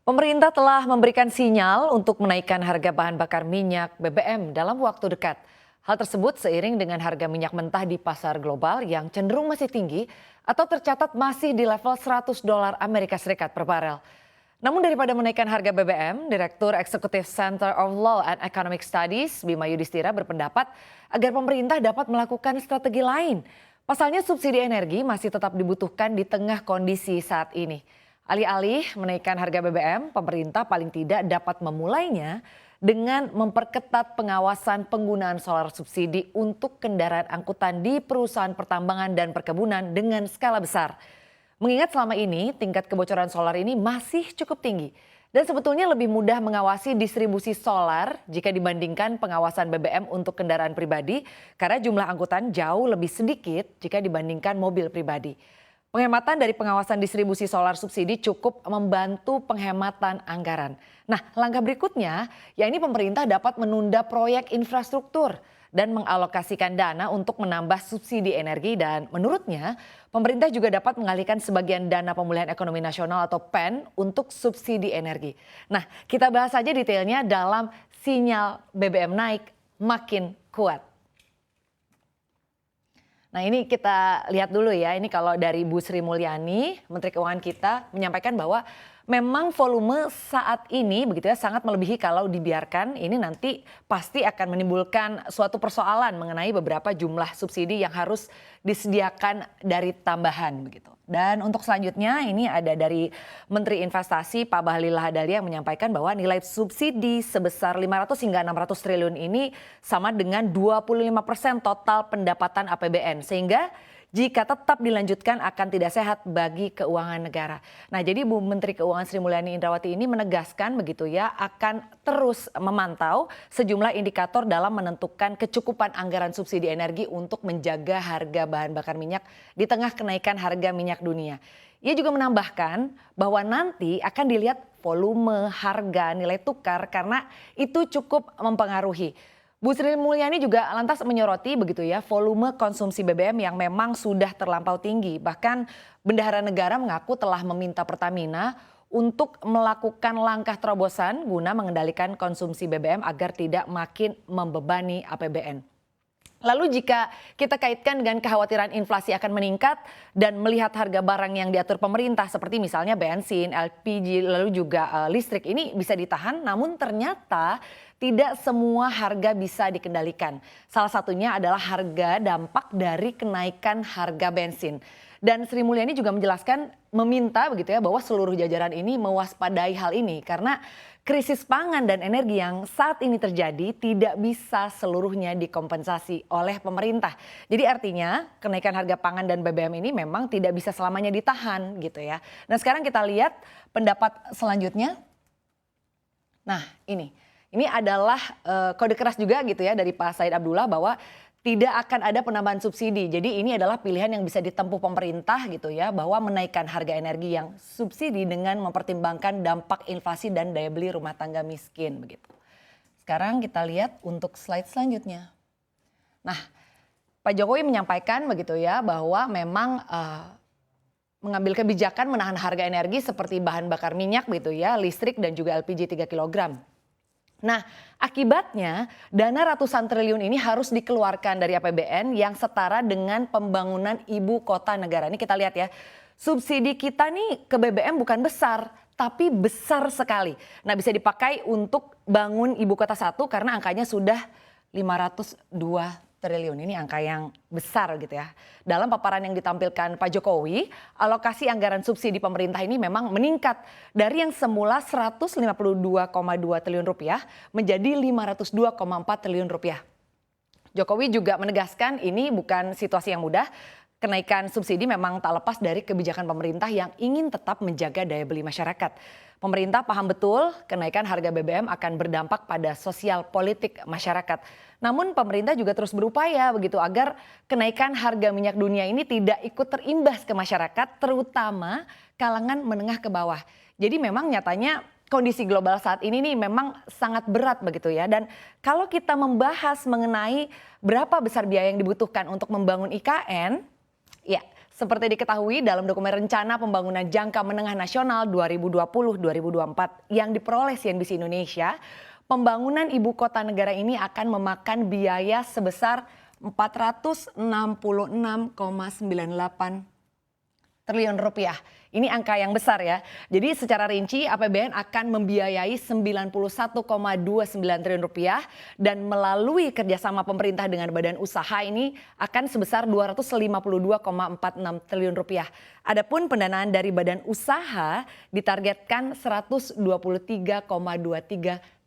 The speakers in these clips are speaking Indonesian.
Pemerintah telah memberikan sinyal untuk menaikkan harga bahan bakar minyak BBM dalam waktu dekat. Hal tersebut seiring dengan harga minyak mentah di pasar global yang cenderung masih tinggi atau tercatat masih di level 100 dolar Amerika Serikat per barel. Namun daripada menaikkan harga BBM, Direktur Eksekutif Center of Law and Economic Studies Bima Yudhistira berpendapat agar pemerintah dapat melakukan strategi lain. Pasalnya subsidi energi masih tetap dibutuhkan di tengah kondisi saat ini. Alih-alih menaikkan harga BBM, pemerintah paling tidak dapat memulainya dengan memperketat pengawasan penggunaan solar subsidi untuk kendaraan angkutan di perusahaan pertambangan dan perkebunan dengan skala besar. Mengingat selama ini tingkat kebocoran solar ini masih cukup tinggi dan sebetulnya lebih mudah mengawasi distribusi solar jika dibandingkan pengawasan BBM untuk kendaraan pribadi karena jumlah angkutan jauh lebih sedikit jika dibandingkan mobil pribadi. Penghematan dari pengawasan distribusi solar subsidi cukup membantu penghematan anggaran. Nah, langkah berikutnya, yakni pemerintah dapat menunda proyek infrastruktur dan mengalokasikan dana untuk menambah subsidi energi dan menurutnya pemerintah juga dapat mengalihkan sebagian dana pemulihan ekonomi nasional atau PEN untuk subsidi energi. Nah, kita bahas saja detailnya dalam sinyal BBM naik makin kuat. Nah ini kita lihat dulu ya, ini kalau dari Bu Sri Mulyani, Menteri Keuangan kita menyampaikan bahwa memang volume saat ini begitu ya sangat melebihi kalau dibiarkan, ini nanti pasti akan menimbulkan suatu persoalan mengenai beberapa jumlah subsidi yang harus disediakan dari tambahan begitu. Dan untuk selanjutnya ini ada dari Menteri Investasi Pak Bahlil Lahadalia yang menyampaikan bahwa nilai subsidi sebesar 500 hingga 600 triliun ini sama dengan 25% total pendapatan APBN. Sehingga jika tetap dilanjutkan akan tidak sehat bagi keuangan negara. Nah jadi Bu Menteri Keuangan Sri Mulyani Indrawati ini menegaskan begitu ya akan terus memantau sejumlah indikator dalam menentukan kecukupan anggaran subsidi energi untuk menjaga harga bahan bakar minyak di tengah kenaikan harga minyak dunia. Ia juga menambahkan bahwa nanti akan dilihat volume, harga, nilai tukar karena itu cukup mempengaruhi. Bu Sri Mulyani juga lantas menyoroti begitu ya volume konsumsi BBM yang memang sudah terlampau tinggi. Bahkan Bendahara Negara mengaku telah meminta Pertamina untuk melakukan langkah terobosan guna mengendalikan konsumsi BBM agar tidak makin membebani APBN. Lalu jika kita kaitkan dengan kekhawatiran inflasi akan meningkat dan melihat harga barang yang diatur pemerintah seperti misalnya bensin, LPG, lalu juga listrik ini bisa ditahan namun ternyata tidak semua harga bisa dikendalikan. Salah satunya adalah harga dampak dari kenaikan harga bensin. Dan Sri Mulyani juga menjelaskan meminta begitu ya bahwa seluruh jajaran ini mewaspadai hal ini karena krisis pangan dan energi yang saat ini terjadi tidak bisa seluruhnya dikompensasi oleh pemerintah. Jadi artinya kenaikan harga pangan dan BBM ini memang tidak bisa selamanya ditahan gitu ya. Nah sekarang kita lihat pendapat selanjutnya. Nah ini adalah kode keras juga gitu ya dari Pak Said Abdullah bahwa tidak akan ada penambahan subsidi. Jadi ini adalah pilihan yang bisa ditempuh pemerintah gitu ya bahwa menaikkan harga energi yang subsidi dengan mempertimbangkan dampak inflasi dan daya beli rumah tangga miskin begitu. Sekarang kita lihat untuk slide selanjutnya. Nah, Pak Jokowi menyampaikan begitu ya bahwa memang mengambil kebijakan menahan harga energi seperti bahan bakar minyak gitu ya, listrik dan juga LPG 3 kg. Nah akibatnya dana ratusan triliun ini harus dikeluarkan dari APBN yang setara dengan pembangunan ibu kota negara. Ini kita lihat ya subsidi kita nih ke BBM bukan besar tapi besar sekali. Nah bisa dipakai untuk bangun ibu kota satu karena angkanya sudah 502 triliun. Ini angka yang besar gitu ya. Dalam paparan yang ditampilkan Pak Jokowi, alokasi anggaran subsidi pemerintah ini memang meningkat dari yang semula 152,2 triliun rupiah menjadi 502,4 triliun rupiah. Jokowi juga menegaskan ini bukan situasi yang mudah. Kenaikan subsidi memang tak lepas dari kebijakan pemerintah yang ingin tetap menjaga daya beli masyarakat. Pemerintah paham betul kenaikan harga BBM akan berdampak pada sosial politik masyarakat. Namun pemerintah juga terus berupaya begitu agar kenaikan harga minyak dunia ini tidak ikut terimbas ke masyarakat, terutama kalangan menengah ke bawah. Jadi memang nyatanya kondisi global saat ini nih memang sangat berat begitu ya. Dan kalau kita membahas mengenai berapa besar biaya yang dibutuhkan untuk membangun IKN, ya Seperti diketahui dalam dokumen Rencana Pembangunan Jangka Menengah Nasional 2020-2024 yang diperoleh CNBC Indonesia, pembangunan ibu kota negara ini akan memakan biaya sebesar 466,98 triliun rupiah. Ini angka yang besar ya. Jadi secara rinci APBN akan membiayai 91,29 triliun rupiah dan melalui kerjasama pemerintah dengan badan usaha ini akan sebesar 252,46 triliun rupiah. Adapun pendanaan dari badan usaha ditargetkan 123,23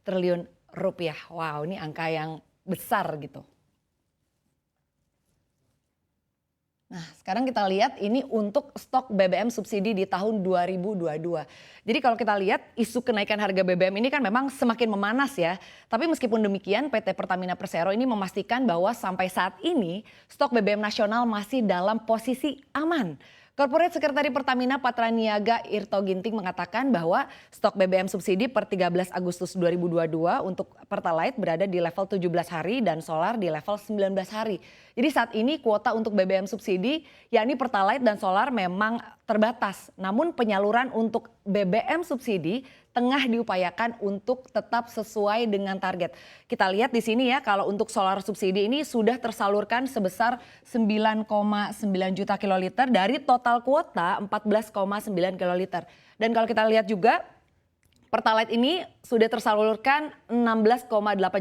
triliun rupiah. Wow, ini angka yang besar gitu. Nah, sekarang kita lihat ini untuk stok BBM subsidi di tahun 2022. Jadi kalau kita lihat isu kenaikan harga BBM ini kan memang semakin memanas ya. Tapi meskipun demikian PT Pertamina Persero ini memastikan bahwa sampai saat ini stok BBM nasional masih dalam posisi aman. Corporate Sekretari Pertamina Patraniaga Irto Ginting mengatakan bahwa stok BBM subsidi per 13 Agustus 2022 untuk Pertalite berada di level 17 hari dan solar di level 19 hari. Jadi saat ini kuota untuk BBM subsidi yakni Pertalite dan solar memang terbatas. Namun penyaluran untuk BBM subsidi tengah diupayakan untuk tetap sesuai dengan target. Kita lihat di sini ya, kalau untuk solar subsidi ini sudah tersalurkan sebesar 9,9 juta kiloliter dari total kuota 14,9 kiloliter. Dan kalau kita lihat juga Pertalite ini sudah tersalurkan 16,8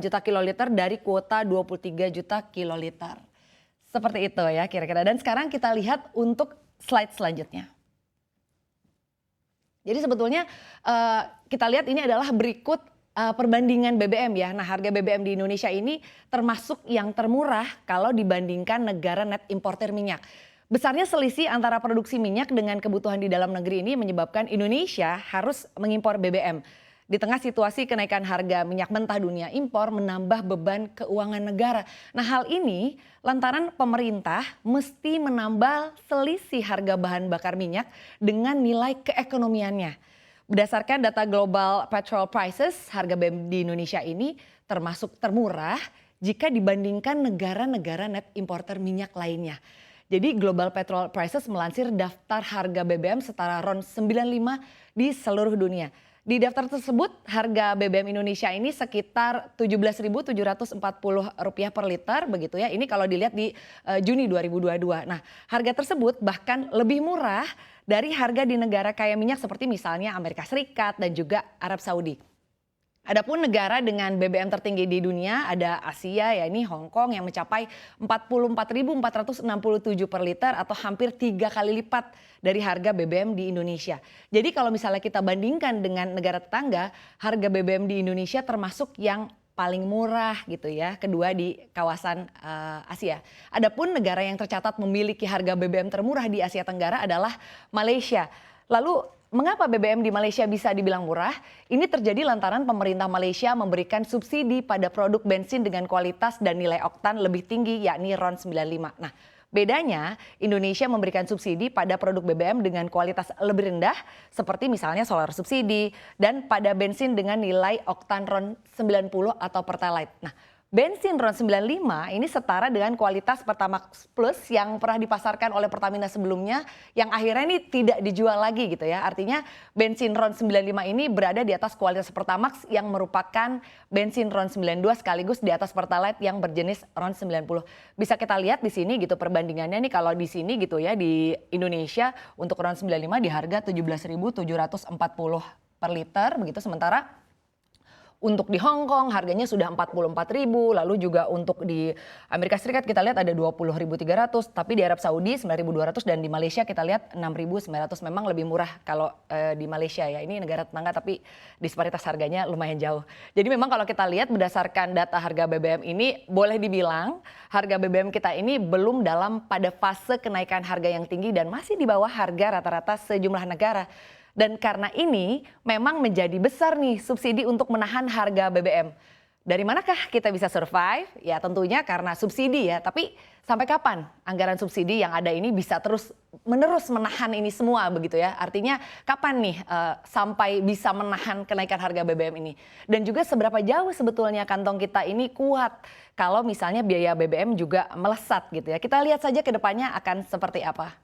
juta kiloliter dari kuota 23 juta kiloliter. Seperti itu ya kira-kira. Dan sekarang kita lihat untuk slide selanjutnya. Jadi sebetulnya kita lihat ini adalah berikut perbandingan BBM ya. Nah, harga BBM di Indonesia ini termasuk yang termurah kalau dibandingkan negara net importer minyak. Besarnya selisih antara produksi minyak dengan kebutuhan di dalam negeri ini menyebabkan Indonesia harus mengimpor BBM. Di tengah situasi kenaikan harga minyak mentah dunia, impor menambah beban keuangan negara. Nah, hal ini lantaran pemerintah mesti menambal selisih harga bahan bakar minyak dengan nilai keekonomiannya. Berdasarkan data Global Petrol Prices, harga BBM di Indonesia ini termasuk termurah jika dibandingkan negara-negara net importer minyak lainnya. Jadi Global Petrol Prices melansir daftar harga BBM setara RON 95 di seluruh dunia. Di daftar tersebut harga BBM Indonesia ini sekitar Rp17.740 per liter begitu ya. Ini kalau dilihat di Juni 2022. Nah, harga tersebut bahkan lebih murah dari harga di negara kaya minyak seperti misalnya Amerika Serikat dan juga Arab Saudi. Adapun negara dengan BBM tertinggi di dunia ada Asia ya, ini Hong Kong yang mencapai 44.467 per liter atau hampir 3 kali lipat dari harga BBM di Indonesia. Jadi kalau misalnya kita bandingkan dengan negara tetangga, harga BBM di Indonesia termasuk yang paling murah gitu ya, kedua di kawasan Asia. Adapun negara yang tercatat memiliki harga BBM termurah di Asia Tenggara adalah Malaysia. Lalu mengapa BBM di Malaysia bisa dibilang murah? Ini terjadi lantaran pemerintah Malaysia memberikan subsidi pada produk bensin dengan kualitas dan nilai oktan lebih tinggi yakni RON 95. Nah, bedanya Indonesia memberikan subsidi pada produk BBM dengan kualitas lebih rendah seperti misalnya solar subsidi dan pada bensin dengan nilai oktan RON 90 atau Pertalite. Nah, bensin RON 95 ini setara dengan kualitas Pertamax Plus yang pernah dipasarkan oleh Pertamina sebelumnya yang akhirnya ini tidak dijual lagi gitu ya. Artinya bensin RON 95 ini berada di atas kualitas Pertamax yang merupakan bensin RON 92 sekaligus di atas Pertalite yang berjenis RON 90. Bisa kita lihat di sini gitu perbandingannya nih kalau di sini gitu ya di Indonesia untuk RON 95 di harga 17.740 per liter begitu, sementara untuk di Hong Kong harganya sudah 44.000, lalu juga untuk di Amerika Serikat kita lihat ada 20.300, tapi di Arab Saudi 9.200 dan di Malaysia kita lihat 6.900. Memang lebih murah kalau di Malaysia ya. Ini negara tetangga tapi disparitas harganya lumayan jauh. Jadi memang kalau kita lihat berdasarkan data harga BBM ini boleh dibilang harga BBM kita ini belum dalam pada fase kenaikan harga yang tinggi dan masih di bawah harga rata-rata sejumlah negara. Dan karena ini memang menjadi besar nih subsidi untuk menahan harga BBM. Dari manakah kita bisa survive? Ya tentunya karena subsidi ya, tapi sampai kapan anggaran subsidi yang ada ini bisa terus menerus menahan ini semua begitu ya? Artinya kapan nih sampai bisa menahan kenaikan harga BBM ini? Dan juga seberapa jauh sebetulnya kantong kita ini kuat kalau misalnya biaya BBM juga melesat gitu ya? Kita lihat saja ke depannya akan seperti apa.